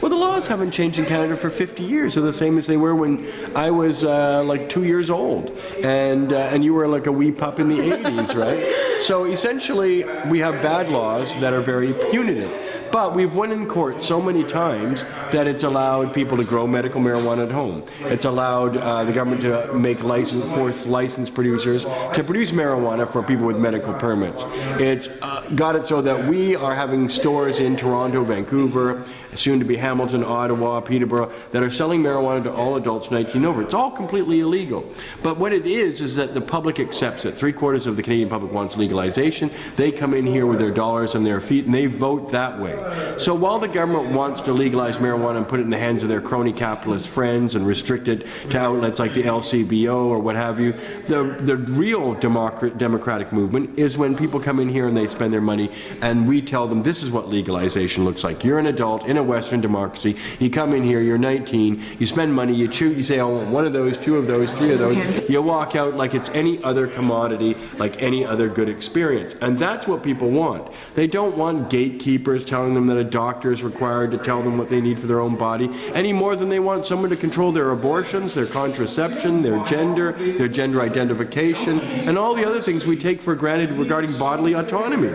Well, the laws haven't changed in Canada for 50 years. They're the same as they were when I was like 2 years old, and you were like a wee pup in the 80s, right? So essentially, we have bad laws that are very punitive. But we've won in court so many times that it's allowed people to grow medical marijuana at home. It's allowed the government to force licensed producers to produce marijuana for people with medical permits. It's got it so that we are having stores in Toronto, Vancouver, soon to be Hamilton, Ottawa, Peterborough, that are selling marijuana to all adults 19 and over. It's all completely illegal. But what it is that the public accepts it. 3/4 of the Canadian public wants legalization. They come in here with their dollars and their feet and they vote that way. So while the government wants to legalize marijuana and put it in the hands of their crony capitalist friends and restrict it to outlets like the LCBO or what have you, the real democratic movement is when people come in here and they spend their money and we tell them this is what legalization looks like. You're an adult in a Western democracy. You come in here, you're 19, you spend money, you choose, you say, I want one of those, two of those, three of those. You walk out like it's any other commodity, like any other good experience. And that's what people want. They don't want gatekeepers telling them that a doctor is required to tell them what they need for their own body, any more than they want someone to control their abortions, their contraception, their gender identification, and all the other things we take for granted regarding bodily autonomy.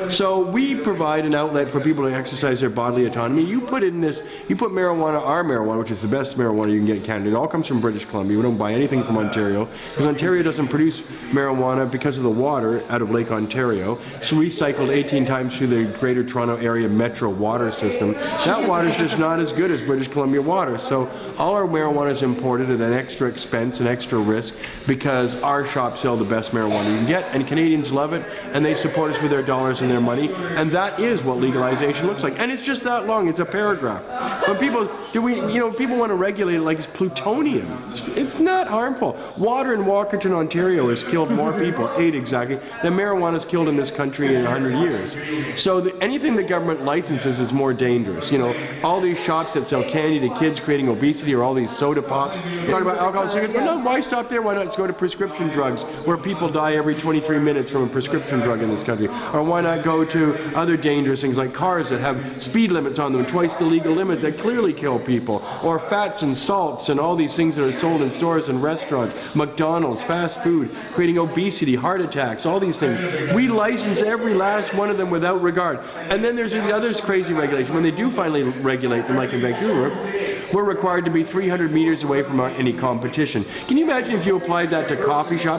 So we provide an outlet for people to exercise their bodily autonomy. You put marijuana, our marijuana, which is the best marijuana you can get in Canada. It all comes from British Columbia. We don't buy anything from Ontario, because Ontario doesn't produce marijuana because of the water out of Lake Ontario. It's recycled 18 times through the Greater Toronto Area Metro water system. That water is just not as good as British Columbia water. So all our marijuana is imported at an extra expense, an extra risk, because our shops sell the best marijuana you can get, and Canadians love it, and they support us with their dollars and their money, and that is what legalization looks like. And it's just that long. It's a paragraph. When people people want to regulate it like it's plutonium. It's not harmful. Water in Walkerton, Ontario has killed more people, 8 exactly, than marijuana has killed in this country in 100 years. So anything the government licenses is more dangerous. You know, all these shops that sell candy to kids creating obesity, or all these soda pops. You talk about alcohol, cigarettes, but no, why stop there? Why not go to prescription drugs, where people die every 23 minutes from a prescription drug in this country? Or why not go to other dangerous things like cars that have speed limits on them, twice the legal limit, that clearly kill people, or fats and salts and all these things that are sold in stores and restaurants, McDonald's, fast food, creating obesity, heart attacks, all these things. We license every last one of them without regard. And then there's the other crazy regulation. When they do finally regulate them, like in Vancouver, we're required to be 300 meters away from any competition. Can you imagine if you applied that to coffee shops?